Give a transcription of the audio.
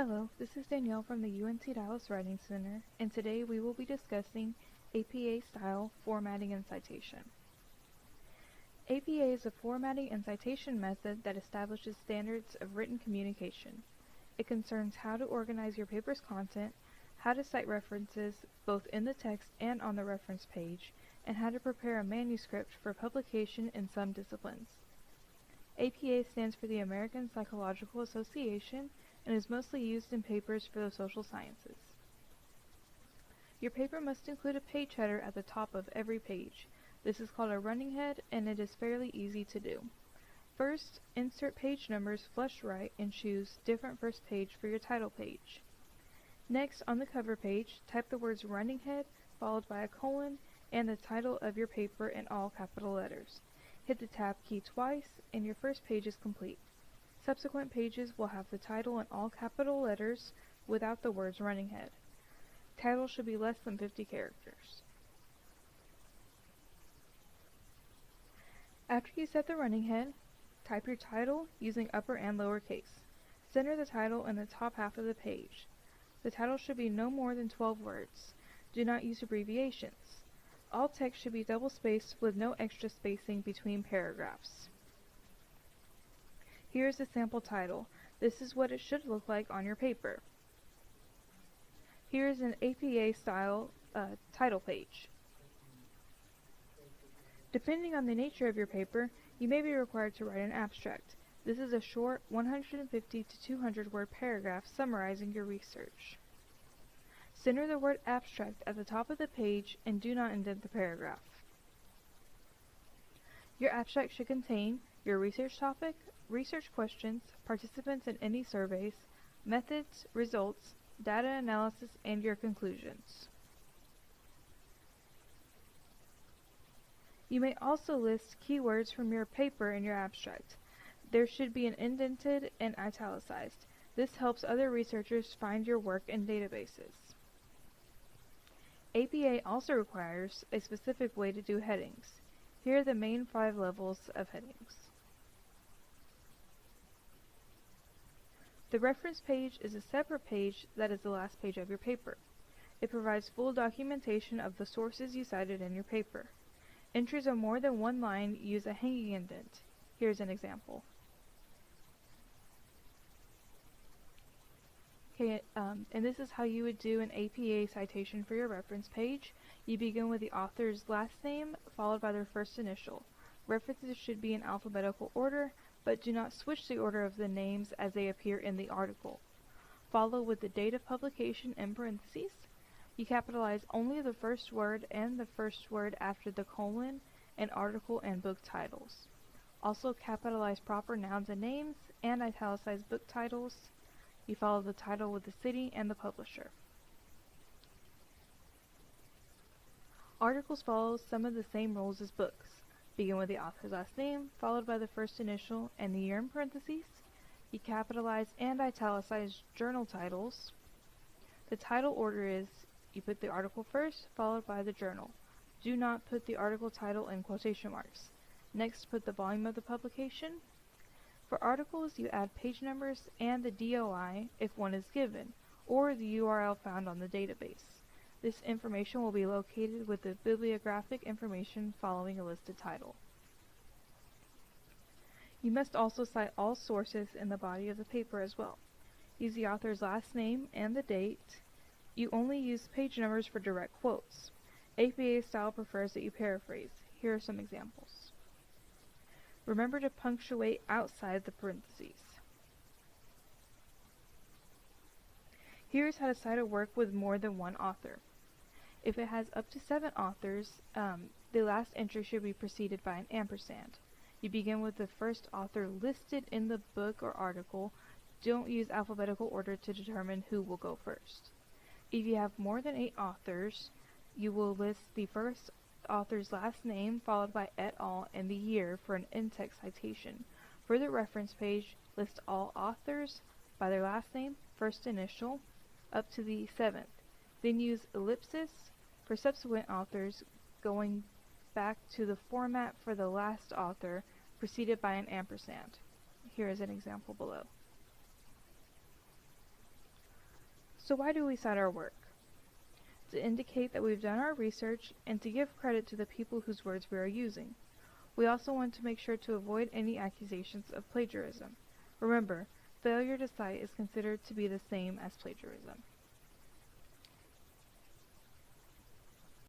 Hello, this is Danielle from the UNC Dallas Writing Center, and today we will be discussing APA-style formatting and citation. APA is a formatting and citation method that establishes standards of written communication. It concerns how to organize your paper's content, how to cite references both in the text and on the reference page, and how to prepare a manuscript for publication in some disciplines. APA stands for the American Psychological Association and is mostly used in papers for the social sciences. Your paper must include a page header at the top of every page. This is called a running head, and it is fairly easy to do. First, insert page numbers flush right and choose Different First Page for your title page. Next, on the cover page, type the words running head followed by a colon and the title of your paper in all capital letters. Hit the tab key twice and your first page is complete. Subsequent pages will have the title in all capital letters without the words running head. Title should be less than 50 characters. After you set the running head, type your title using upper and lower case. Center the title in the top half of the page. The title should be no more than 12 words. Do not use abbreviations. All text should be double-spaced with no extra spacing between paragraphs. Here is a sample title. This is what it should look like on your paper. Here is an APA-style title page. Depending on the nature of your paper, you may be required to write an abstract. This is a short 150 to 200 word paragraph summarizing your research. Center the word abstract at the top of the page and do not indent the paragraph. Your abstract should contain your research topic, research questions, participants in any surveys, methods, results, data analysis, and your conclusions. You may also list keywords from your paper in your abstract. There should be an indented and italicized. This helps other researchers find your work in databases. APA also requires a specific way to do headings. Here are the main 5 levels of headings. The reference page is a separate page that is the last page of your paper. It provides full documentation of the sources you cited in your paper. Entries of more than one line use a hanging indent. Here's an example. Okay, and this is how you would do an APA citation for your reference page. You begin with the author's last name, followed by their first initial. References should be in alphabetical order, but do not switch the order of the names as they appear in the article. Follow with the date of publication in parentheses. You capitalize only the first word and the first word after the colon in article and book titles. Also capitalize proper nouns and names and italicize book titles. You follow the title with the city and the publisher. Articles follow some of the same rules as books. Begin with the author's last name, followed by the first initial and the year in parentheses. You capitalize and italicize journal titles. The title order is you put the article first, followed by the journal. Do not put the article title in quotation marks. Next, put the volume of the publication. For articles, you add page numbers and the DOI if one is given, or the URL found on the database. This information will be located with the bibliographic information following a listed title. You must also cite all sources in the body of the paper as well. Use the author's last name and the date. You only use page numbers for direct quotes. APA style prefers that you paraphrase. Here are some examples. Remember to punctuate outside the parentheses. Here is how to cite a work with more than one author. If it has up to 7 authors, the last entry should be preceded by an ampersand. You begin with the first author listed in the book or article. Don't use alphabetical order to determine who will go first. If you have more than 8 authors, you will list the first author's last name followed by et al. And the year for an in-text citation. For the reference page, list all authors by their last name, first initial, up to the 7th. Then use ellipsis for subsequent authors, going back to the format for the last author, preceded by an ampersand. Here is an example below. So why do we cite our work? To indicate that we've done our research and to give credit to the people whose words we are using. We also want to make sure to avoid any accusations of plagiarism. Remember, failure to cite is considered to be the same as plagiarism.